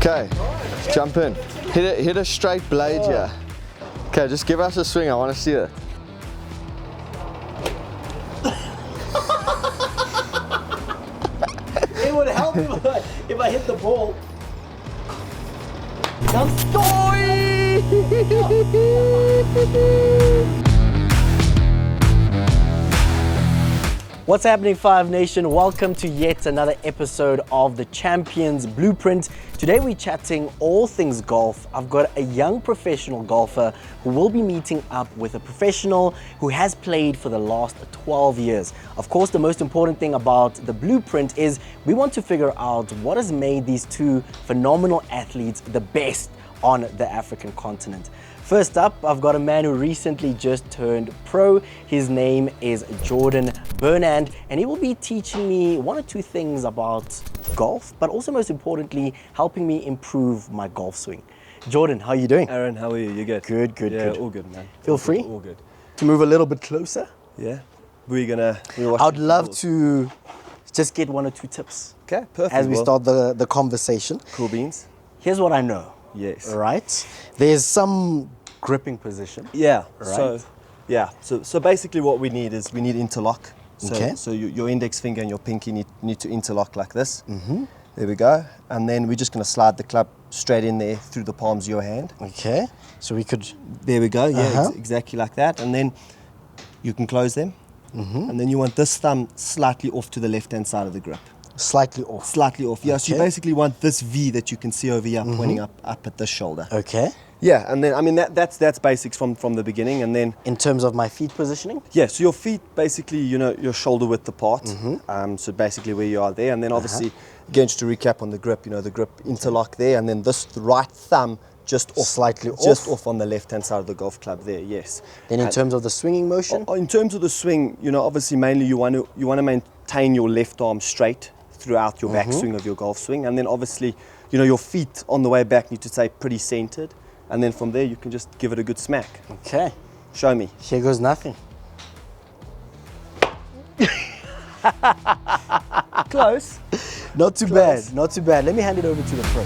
Okay, jump in. Hit a straight blade here. Okay, just give us a swing. I want to see it. It would help if I hit the ball. What's happening, Five Nation? Welcome to yet another episode of the Champions Blueprint. Today we're chatting all things golf. I've got a young professional golfer who will be meeting up with a professional who has played for the last 12 years. Of course, the most important thing about the Blueprint is we want to figure out what has made these two phenomenal athletes the best on the African continent. First up, I've got a man who recently just turned pro. His name is Jordan Burnand, and he will be teaching me one or two things about golf, but also most importantly, helping me improve my golf swing. Jordan, how are you doing? Arron, how are you? You good? Good, good, yeah, good. All good, man. Feel free? All good. To move a little bit closer? Yeah. We're I'd love to just get one or two tips. Okay, perfect. As we start the conversation. Cool beans. Here's what I know. Yes. Right? There's some gripping position. Yeah. Right. So basically what we need is interlock. Okay. So your index finger and your pinky need to interlock like this. Mm-hmm. There we go. And then we're just going to slide the club straight in there through the palms of your hand. Okay. So we could... There we go. Yeah, exactly like that. And then you can close them. Mm-hmm. And then you want this thumb slightly off to the left-hand side of the grip. Slightly off. Slightly off, yeah. Okay. So you basically want this V that you can see over here pointing up at the shoulder. Okay. Yeah, and then, I mean, that's basics from the beginning. And then... In terms of my feet positioning? Yeah, so your feet basically, your shoulder width apart. So basically where you are there. And then obviously, again, just to recap on the grip, the grip interlock there. And then the right thumb just off. Slightly off. Just off on the left-hand side of the golf club there, yes. Then in terms of the swinging motion? In terms of the swing, obviously mainly you want to maintain your left arm straight throughout your backswing of your golf swing, and then obviously, your feet on the way back need to stay pretty centered, and then from there you can just give it a good smack. Okay. Show me. Here goes nothing. Close. Not too bad, not too bad. Let me hand it over to the pro.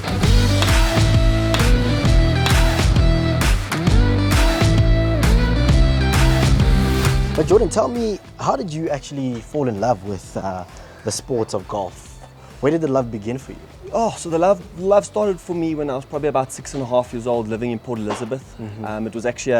But Jordan, tell me, how did you actually fall in love with the sport of golf? Where did the love begin for you? Oh, so the love started for me when I was probably about 6.5 years old, living in Port Elizabeth. It was actually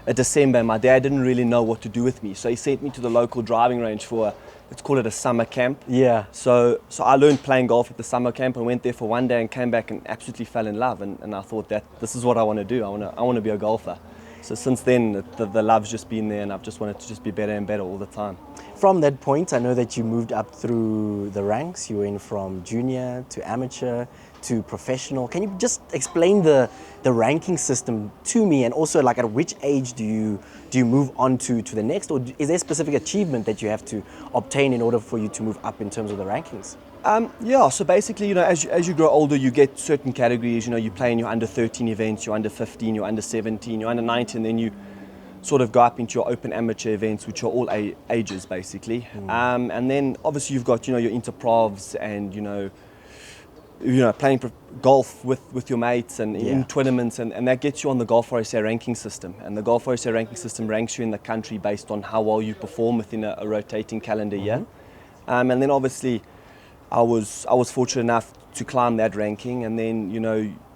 a December, and my dad didn't really know what to do with me, so he sent me to the local driving range for let's call it a summer camp. Yeah. So I learned playing golf at the summer camp and went there for one day and came back and absolutely fell in love, and I thought that this is what I want to do. I want to be a golfer. So since then, the love's just been there, and I've just wanted to just be better and better all the time. From that point, I know that you moved up through the ranks. You went from junior to amateur to professional. Can you just explain the ranking system to me, and also like at which age do you move on to the next, or is there a specific achievement that you have to obtain in order for you to move up in terms of the rankings? Yeah, so basically, as you grow older, you get certain categories. You play in your under 13 events, you're under 15, you're under 17, you're under 19, and then you sort of go up into your open amateur events, which are all ages basically. And then obviously you've got your interprovs and playing golf with your mates and in tournaments, and that gets you on the Golf RSA ranking system. And the Golf RSA ranking system ranks you in the country based on how well you perform within a rotating calendar year. And then obviously I was fortunate enough to climb that ranking, and then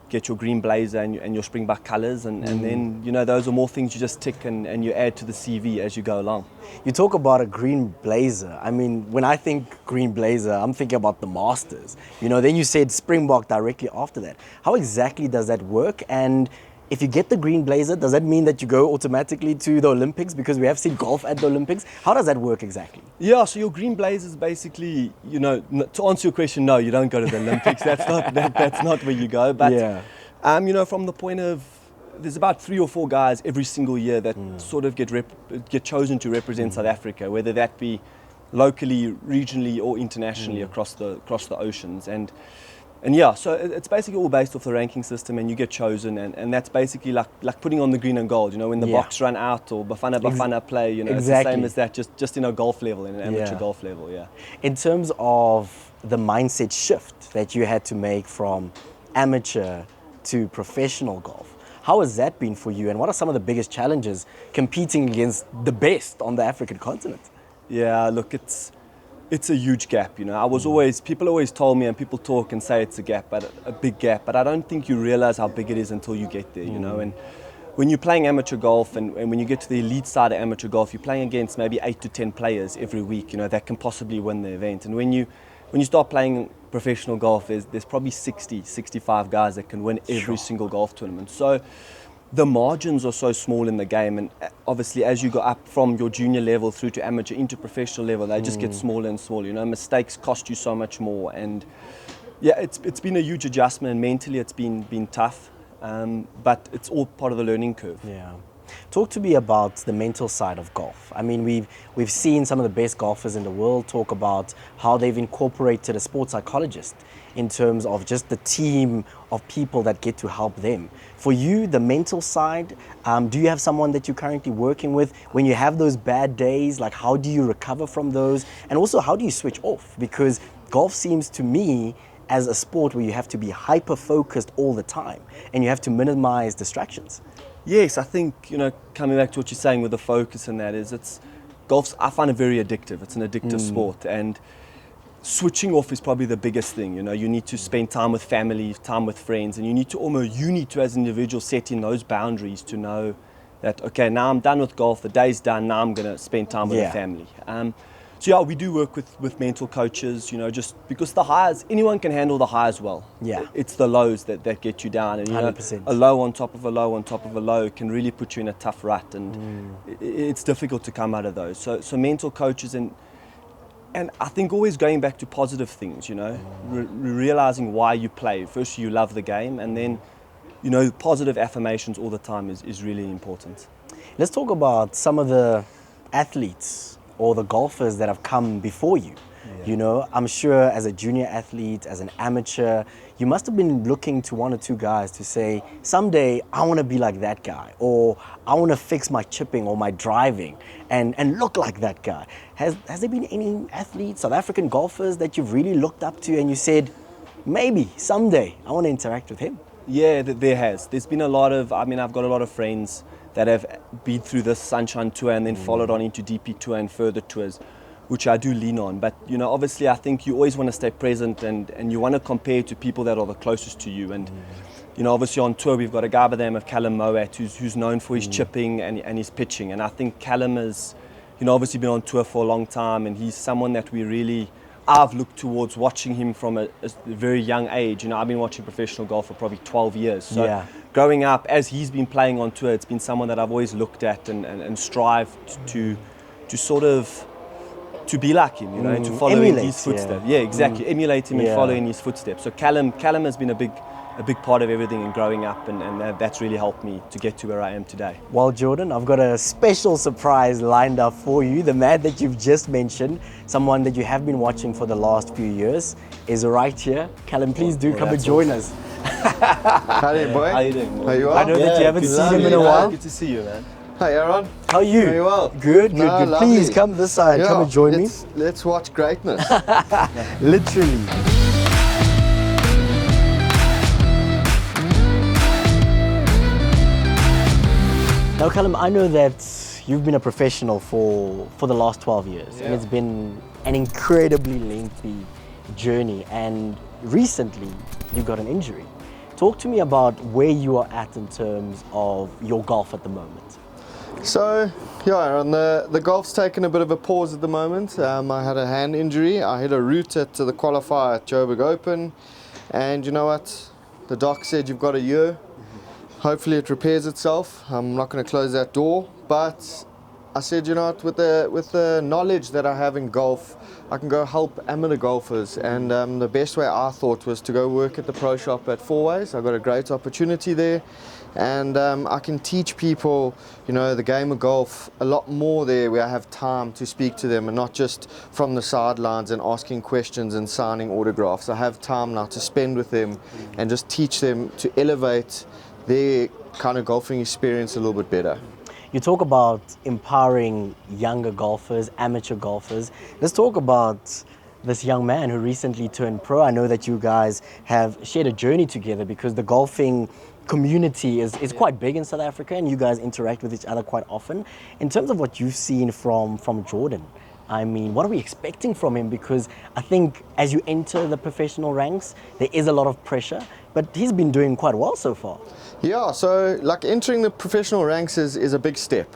get your green blazer and your Springbok colours, and then those are more things you just tick and you add to the CV as you go along. You talk about a green blazer. I mean, when I think green blazer, I'm thinking about the Masters. Then you said Springbok directly after that. How exactly does that work? And if you get the green blazer, does that mean that you go automatically to the Olympics? Because we have seen golf at the Olympics. How does that work exactly? Yeah, so your green blazer is basically, to answer your question, no, you don't go to the Olympics. That's not where you go. But, from the point of, there's about 3 or 4 guys every single year that sort of get chosen to represent South Africa, whether that be locally, regionally, or internationally across the oceans. And yeah, so it's basically all based off the ranking system, and you get chosen, and that's basically like putting on the green and gold. When the box run out or Bafana play, it's the same as that, just in a golf level, in an amateur golf level. Yeah. In terms of the mindset shift that you had to make from amateur to professional golf. How has that been for you, and what are some of the biggest challenges competing against the best on the African continent? Yeah, look, it's a huge gap. You know, people always told me, and people talk and say it's a gap, but a big gap. But I don't think you realize how big it is until you get there. You know, and when you're playing amateur golf, and when you get to the elite side of amateur golf, you're playing against maybe 8 to 10 players every week. You know, that can possibly win the event. And when you start playing professional golf, there's probably 60, 65 guys that can win every single golf tournament. So the margins are so small in the game, and obviously as you go up from your junior level through to amateur into professional level, they just get smaller and smaller. You know, mistakes cost you so much more, and yeah, it's been a huge adjustment, and mentally it's been tough, but it's all part of the learning curve. Yeah. Talk to me about the mental side of golf. I mean, we've seen some of the best golfers in the world talk about how they've incorporated a sports psychologist in terms of just the team of people that get to help them. For you, the mental side, do you have someone that you're currently working with? When you have those bad days, like how do you recover from those? And also, how do you switch off? Because golf seems to me as a sport where you have to be hyper-focused all the time and you have to minimize distractions. Yes, I think, you know, coming back to what you're saying with the focus and that is, golf's, I find it very addictive. It's an addictive sport, and switching off is probably the biggest thing. You know, you need to spend time with family, time with friends, and you need to as an individual set in those boundaries to know that, okay, now I'm done with golf, the day's done, now I'm going to spend time with the family. So yeah, we do work with mental coaches, you know, just because the highs, anyone can handle the highs well. Yeah. It's the lows that get you down. And you 100%. know, a low on top of a low on top of a low can really put you in a tough rut, and it's difficult to come out of those. So mental coaches and I think always going back to positive things, you know, realizing why you play. First, you love the game, and then, you know, positive affirmations all the time is really important. Let's talk about some of the athletes or the golfers that have come before you. Yeah. You know, I'm sure as a junior athlete, as an amateur, you must have been looking to one or two guys to say, someday I want to be like that guy, or I want to fix my chipping or my driving and look like that guy. Has there been any athletes, South African golfers that you've really looked up to and you said, maybe someday I want to interact with him? Yeah, there has. There's been a lot of, I mean, I've got a lot of friends that have been through this Sunshine Tour and then followed on into DP Tour and further tours, which I do lean on. But, you know, obviously I think you always want to stay present, and you want to compare to people that are the closest to you. And, you know, obviously on tour we've got a guy by the name of Callum Mowat who's known for his chipping and his pitching. And I think Callum has, you know, obviously been on tour for a long time, and he's someone that I've looked towards watching him from a very young age. You know, I've been watching professional golf for probably 12 years. So growing up, as he's been playing on tour, it's been someone that I've always looked at and strived to sort of to be like him, you know, and to follow in his footsteps. Yeah, exactly. Emulate him and follow in his footsteps. So Callum has been a big part of everything in growing up, and that's really helped me to get to where I am today. Well, Jordan, I've got a special surprise lined up for you. The man that you've just mentioned, someone that you have been watching for the last few years, is right here. Callum, please do come and join us. Howdy, boy. How you doing? How you I are? know that you haven't seen him in a while. Good to see you, man. Hey, Arron. How are you? Very well. Good. Lovely. Please come this side. Come and join me. Let's watch greatness. Literally. Now, Callum, I know that you've been a professional for the last 12 years, and it's been an incredibly lengthy journey, and recently you got an injury. Talk to me about where you are at in terms of your golf at the moment. So, yeah, Aaron, the golf's taken a bit of a pause at the moment. I had a hand injury. I hit a root at the qualifier at Joburg Open, and you know what? The doc said you've got a year. Hopefully it repairs itself. I'm not going to close that door, but I said, you know what, with the knowledge that I have in golf, I can go help amateur golfers, and the best way I thought was to go work at the pro shop at Four Ways. I got a great opportunity there, and I can teach people, you know, the game of golf a lot more there, where I have time to speak to them and not just from the sidelines and asking questions and signing autographs. I have time now to spend with them and just teach them to elevate their kind of golfing experience a little bit better. You talk about empowering younger golfers, amateur golfers. Let's talk about this young man who recently turned pro. I know that you guys have shared a journey together because the golfing community is quite big in South Africa and you guys interact with each other quite often. In terms of what you've seen from Jordan, I mean, what are we expecting from him? Because I think as you enter the professional ranks, there is a lot of pressure, but he's been doing quite well so far. Yeah, so like entering the professional ranks is a big step.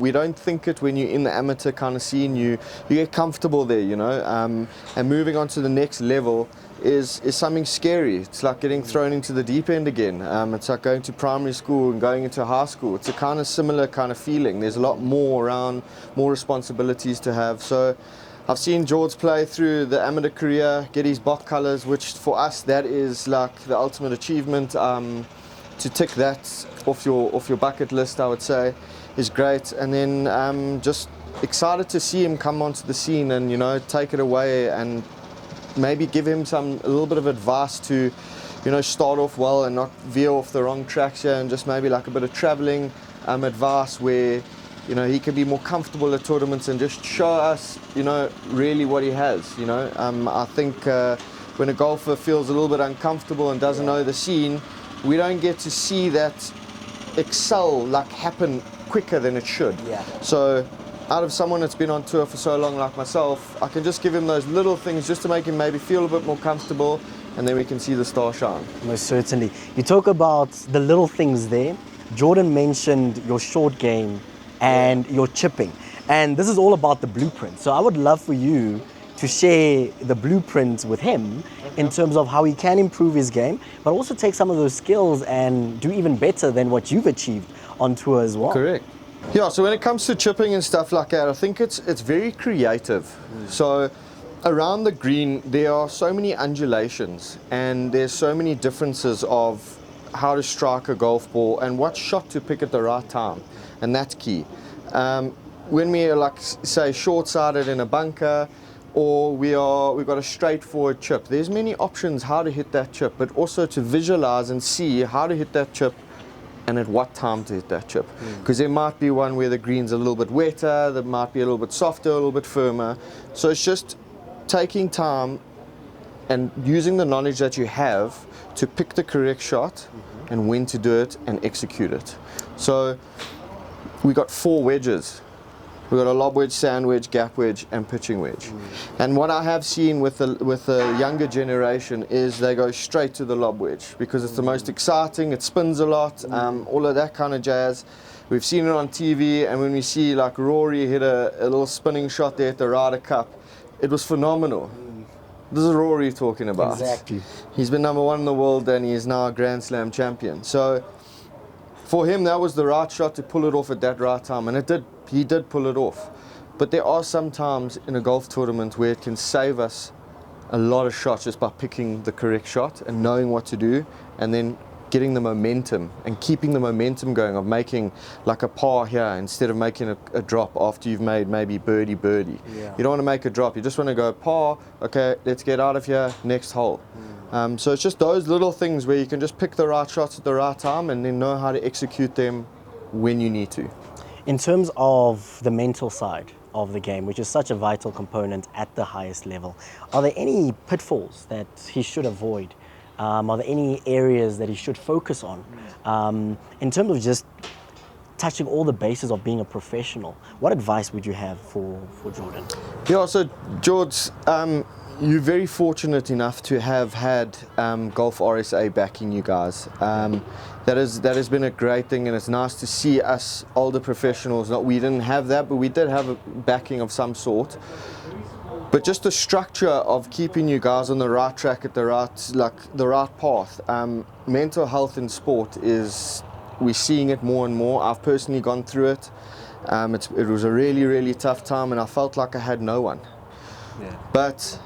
We don't think it when you're in the amateur kind of scene. You get comfortable there, you know, and moving on to the next level is something scary. It's like getting thrown into the deep end again. It's like going to primary school and going into high school. It's a kind of similar kind of feeling. There's a lot more around, more responsibilities to have. So I've seen George play through the amateur career, get his Bok colours, which for us that is like the ultimate achievement. To tick that off your bucket list, I would say, is great. And then just excited to see him come onto the scene and, you know, take it away and maybe give him a little bit of advice to, you know, start off well and not veer off the wrong tracks here, and just maybe like a bit of traveling advice where, you know, he can be more comfortable at tournaments and just show us, you know, really what he has, you know. I think when a golfer feels a little bit uncomfortable and doesn't know the scene, we don't get to see that excel like happen quicker than it should. Yeah. So out of someone that's been on tour for so long like myself, I can just give him those little things just to make him maybe feel a bit more comfortable, and then we can see the star shine. Most certainly. You talk about the little things there. Jordan mentioned your short game and your chipping, and this is all about the blueprint. So I would love for you to share the blueprint with him in terms of how he can improve his game, but also take some of those skills and do even better than what you've achieved on tour as well. Correct. Yeah, so when it comes to chipping and stuff like that, I think it's very creative. So around the green, there are so many undulations and there's so many differences of how to strike a golf ball and what shot to pick at the right time, and that's key. When we are, like, say, short-sided in a bunker, or we've got a straightforward chip, there's many options how to hit that chip, but also to visualize and see how to hit that chip and at what time to hit that chip. Because there might be one where the green's a little bit wetter, there might be a little bit softer, a little bit firmer. So it's just taking time and using the knowledge that you have to pick the correct shot and when to do it and execute it. So we got 4 wedges. We've got a lob wedge, sand wedge, gap wedge, and pitching wedge. And what I have seen with the younger generation is they go straight to the lob wedge because it's the most exciting, it spins a lot, all of that kind of jazz. We've seen it on TV, and when we see like Rory hit a little spinning shot there at the Ryder Cup, it was phenomenal. This is Rory talking about. Exactly. He's been number 1 in the world and he is now a Grand Slam champion. So for him, that was the right shot to pull it off at that right time, and he did pull it off. But there are some times in a golf tournament where it can save us a lot of shots just by picking the correct shot and knowing what to do, and then getting the momentum and keeping the momentum going of making like a par here instead of making a drop after you've made maybe birdie. Yeah. You don't want to make a drop, you just want to go par, okay, let's get out of here, next hole. So it's just those little things where you can just pick the right shots at the right time and then know how to execute them when you need to. In terms of the mental side of the game, which is such a vital component at the highest level, are there any pitfalls that he should avoid? Are there any areas that he should focus on? In terms of just touching all the bases of being a professional, what advice would you have for Jordan? Yeah, so George, you're very fortunate enough to have had Golf RSA backing you guys. That has been a great thing, and it's nice to see us older professionals. We didn't have that, but we did have a backing of some sort. But just the structure of keeping you guys on the right track at the right path. Mental health in sport we're seeing it more and more. I've personally gone through it. It was a really, really tough time, and I felt like I had no one. Yeah. But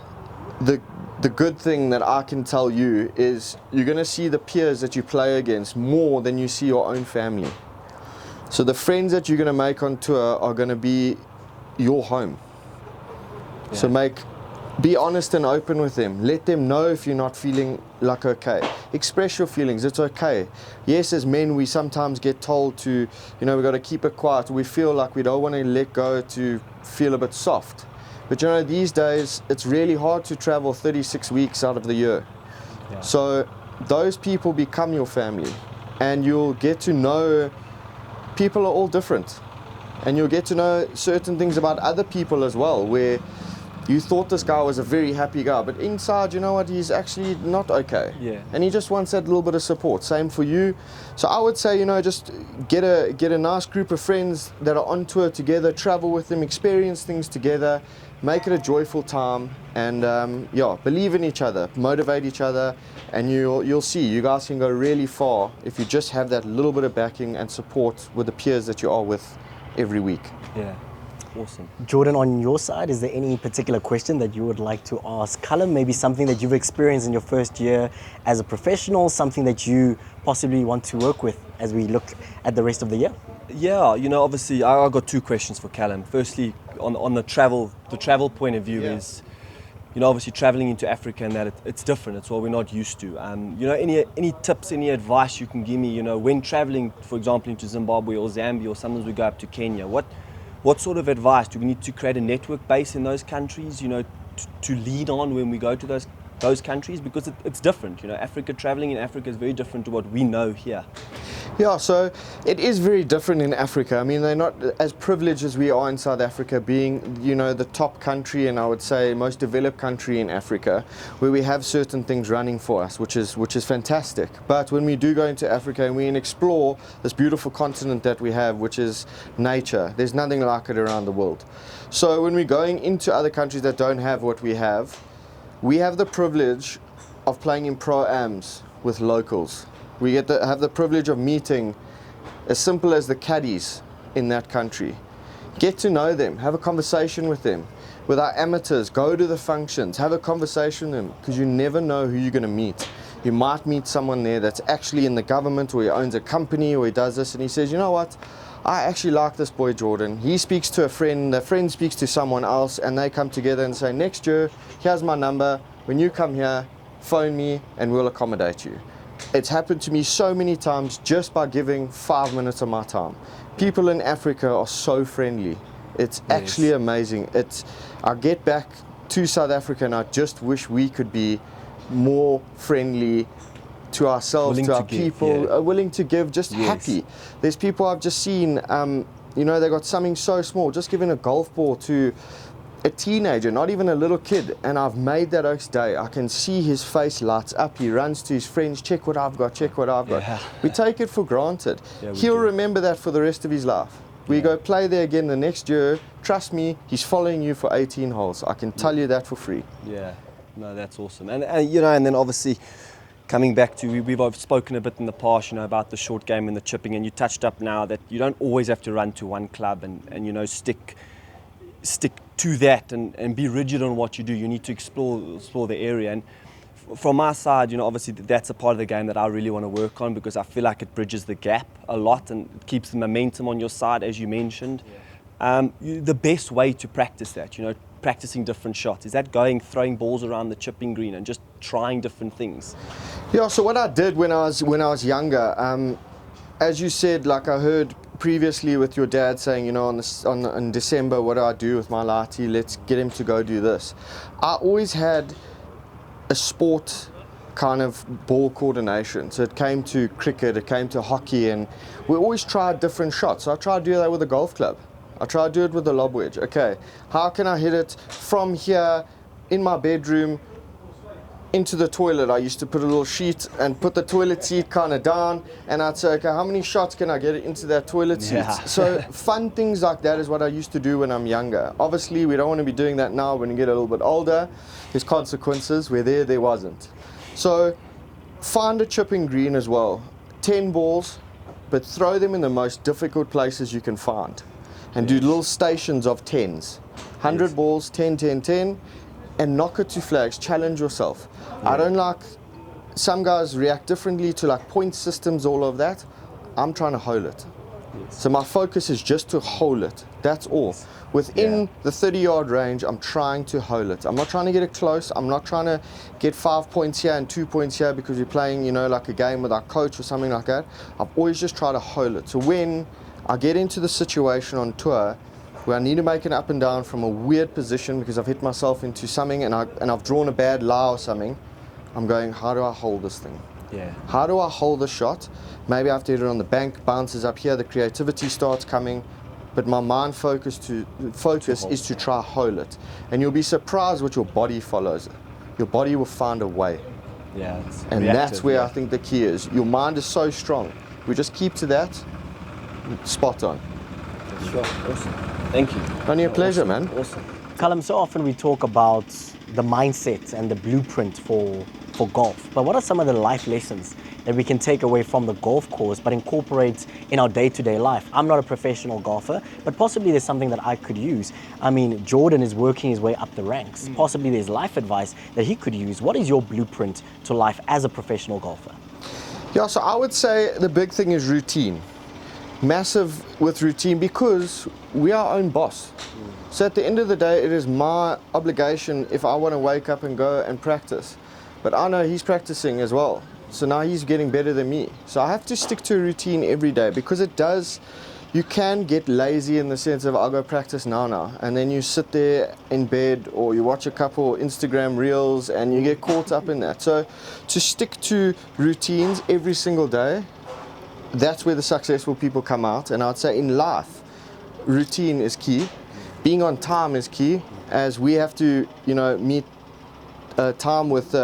the good thing that I can tell you is you're going to see the peers that you play against more than you see your own family. So the friends that you're going to make on tour are going to be your home. Yeah. So be honest and open with them. Let them know if you're not feeling like okay. Express your feelings, it's okay. Yes, as men we sometimes get told to, we've got to keep it quiet. We feel like we don't want to let go to feel a bit soft. But you know, these days, it's really hard to travel 36 weeks out of the year. Yeah. So those people become your family, and you'll get to know people are all different. And you'll get to know certain things about other people as well, where you thought this guy was a very happy guy, but inside, you know what, he's actually not okay. Yeah. And he just wants that little bit of support. Same for you. So I would say, you know, just get a nice group of friends that are on tour together, travel with them, experience things together, make it a joyful time, and yeah, believe in each other, motivate each other, and you'll see you guys can go really far if you just have that little bit of backing and support with the peers that you are with every week. Yeah. Awesome. Jordan, on your side, is there any particular question that you would like to ask Callum? Maybe something that you've experienced in your first year as a professional, something that you possibly want to work with as we look at the rest of the year? Yeah, you know, obviously, I got two questions for Callum. Firstly, on the travel point of view is, you know, obviously traveling into Africa and that it's different. It's what we're not used to. You know, any tips, any advice you can give me, you know, when traveling, for example, into Zimbabwe or Zambia, or sometimes we go up to Kenya, what sort of advice do we need to create a network base in those countries, you know, to lead on when we go to those countries? Because it's different, you know, traveling in Africa is very different to what we know here. Yeah, so it is very different in Africa. I mean, they're not as privileged as we are in South Africa, being, you know, the top country, and I would say most developed country in Africa, where we have certain things running for us, which is fantastic. But when we do go into Africa and we explore this beautiful continent that we have, which is nature, there's nothing like it around the world. So when we're going into other countries that don't have what we have the privilege of playing in pro-ams with locals. We get to have the privilege of meeting as simple as the caddies in that country. Get to know them, have a conversation with them. With our amateurs, go to the functions, have a conversation with them, because you never know who you're going to meet. You might meet someone there that's actually in the government, or he owns a company, or he does this, and he says, you know what, I actually like this boy Jordan. He speaks to a friend, the friend speaks to someone else, and they come together and say, next year, here's my number. When you come here, phone me and we'll accommodate you. It's happened to me so many times just by giving 5 minutes of my time. People in Africa are so friendly. It's actually amazing. I get back to South Africa and I just wish we could be more friendly to ourselves, to our people, willing to give, just happy. There's people I've just seen, you know, they got something so small, just giving a golf ball to a teenager, not even a little kid, and I've made that oak's day. I can see his face lights up. He runs to his friends, check what I've got, check what I've got. We take it for granted. He'll remember that for the rest of his life. We go play there again the next year. Trust me, he's following you for 18 holes. I can tell you that for free. Yeah, no, that's awesome. And you know, and then obviously coming back to, we've spoken a bit in the past, you know, about the short game and the chipping, and you touched up now that you don't always have to run to one club and you know, stick to that and be rigid on what you do. You need to explore the area. And from my side, you know, obviously that's a part of the game that I really want to work on, because I feel like it bridges the gap a lot and it keeps the momentum on your side, as you mentioned. The best way to practice that, you know, practicing different shots, is that throwing balls around the chipping green and just trying different things? Yeah, so what I did when I was younger, as you said, like I heard previously with your dad saying, you know, in December, what do I do with my lighty? Let's get him to go do this. I always had a sport kind of ball coordination. So it came to cricket, it came to hockey, and we always tried different shots. So I tried to do that with a golf club. I tried to do it with the lob wedge. Okay, how can I hit it from here in my bedroom into the toilet? I used to put a little sheet and put the toilet seat kind of down, and I'd say, okay, how many shots can I get into that toilet seat? So fun things like that is what I used to do when I'm younger. Obviously, we don't want to be doing that now when you get a little bit older. There's consequences where there wasn't. So find a chipping green as well. 10 balls, but throw them in the most difficult places you can find. And do little stations of 10s. 100 balls, 10, 10, 10. And knock it to flags, challenge yourself. I don't like, some guys react differently to like point systems, all of that. I'm trying to hole it. So my focus is just to hole it, that's all. Within the 30-yard range, I'm trying to hole it. I'm not trying to get it close. I'm not trying to get 5 points here and 2 points here because we're playing, you know, like a game with our coach or something like that. I've always just tried to hole it. So when I get into the situation on tour, where I need to make an up and down from a weird position because I've hit myself into something and I've drawn a bad lie or something, I'm going, how do I hold this thing? Yeah. How do I hold the shot? Maybe I have to hit it on the bank, bounces up here, the creativity starts coming, but my mind focus is to try hold it. And you'll be surprised what your body follows. Your body will find a way. Yeah. It's And reactive, that's where yeah. I think the key is. Your mind is so strong. We just keep to that, spot on. Sure. Awesome. Thank you. Only a pleasure, Awesome. man. Awesome. Callum, so often we talk about the mindset and the blueprint for golf, but what are some of the life lessons that we can take away from the golf course but incorporate in our day-to-day life? I'm not a professional golfer, but possibly there's something that I could use. I mean, Jordan is working his way up the ranks. Possibly there's life advice that he could use. What is your blueprint to life as a professional golfer? Yeah, so I would say the big thing is routine. Massive with routine because we are our own boss. So at the end of the day, it is my obligation if I want to wake up and go and practice. But I know he's practicing as well. So now he's getting better than me. So I have to stick to a routine every day because it does, you can get lazy in the sense of I'll go practice now. And then you sit there in bed or you watch a couple Instagram reels and you get caught up in that. So to stick to routines every single day, that's where the successful people come out. And I'd say in life, routine is key. Being on time is key, as we have to, meet time with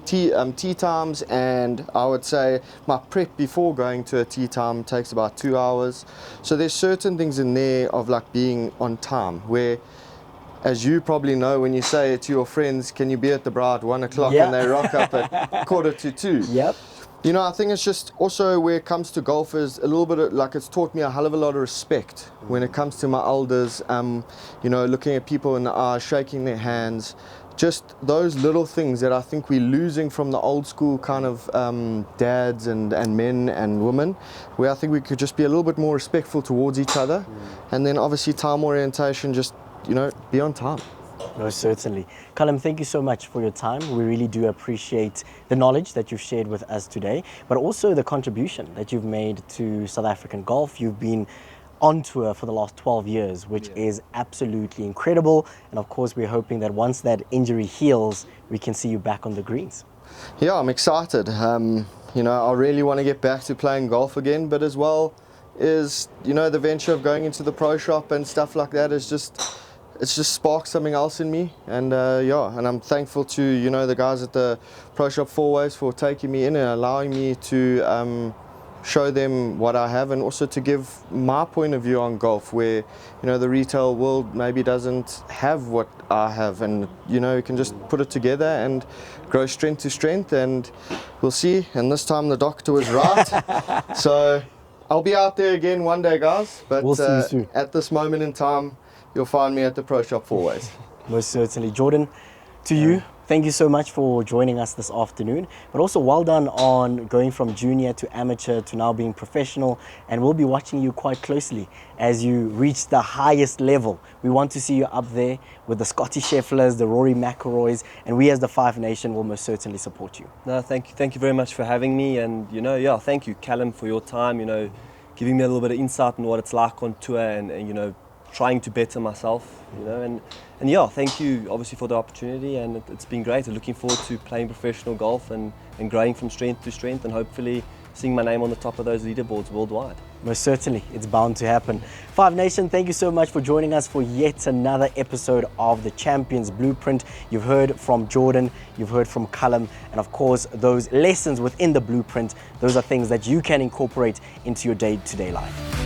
tee times, and I would say my prep before going to a tee time takes about 2 hours. So there's certain things in there of like being on time, where, as you probably know, when you say to your friends, can you be at the bar at 1 o'clock, Yeah. and they rock up at 1:45. Yep. I think it's just also where it comes to golfers, a little bit of, like, it's taught me a hell of a lot of respect when it comes to my elders, looking at people in the eyes, shaking their hands, just those little things that I think we're losing from the old school kind of dads and men and women, where I think we could just be a little bit more respectful towards each other. And then obviously time orientation, just, be on time. Most certainly. Callum, thank you so much for your time. We really do appreciate the knowledge that you've shared with us today, but also the contribution that you've made to South African golf. You've been on tour for the last 12 years, which is absolutely incredible. And of course, we're hoping that once that injury heals, we can see you back on the greens. Yeah, I'm excited. I really want to get back to playing golf again, but as well is, the venture of going into the pro shop and stuff like that is it's just sparked something else in me, and and I'm thankful to the guys at the Pro Shop 4 Ways for taking me in and allowing me to show them what I have, and also to give my point of view on golf, where the retail world maybe doesn't have what I have, and you can just put it together and grow strength to strength, and we'll see. And this time the doctor was right. So I'll be out there again one day, guys, but We'll see you soon. At this moment in time, you'll find me at the Pro Shop 4 Ways. Most certainly. Jordan, to you, thank you so much for joining us this afternoon, but also well done on going from junior to amateur to now being professional, and we'll be watching you quite closely as you reach the highest level. We want to see you up there with the Scotty Schefflers, the Rory McIlroys, and we as the Five Nation will most certainly support you. No, thank you very much for having me, and thank you, Callum, for your time. Giving me a little bit of insight on what it's like on tour, and trying to better myself, and thank you obviously for the opportunity, and it's been great. I'm looking forward to playing professional golf and growing from strength to strength, and hopefully seeing my name on the top of those leaderboards worldwide. Most certainly, it's bound to happen. Five Nation, thank you so much for joining us for yet another episode of the Champions Blueprint. You've heard from Jordan, you've heard from Callum, and of course, those lessons within the blueprint, those are things that you can incorporate into your day-to-day life.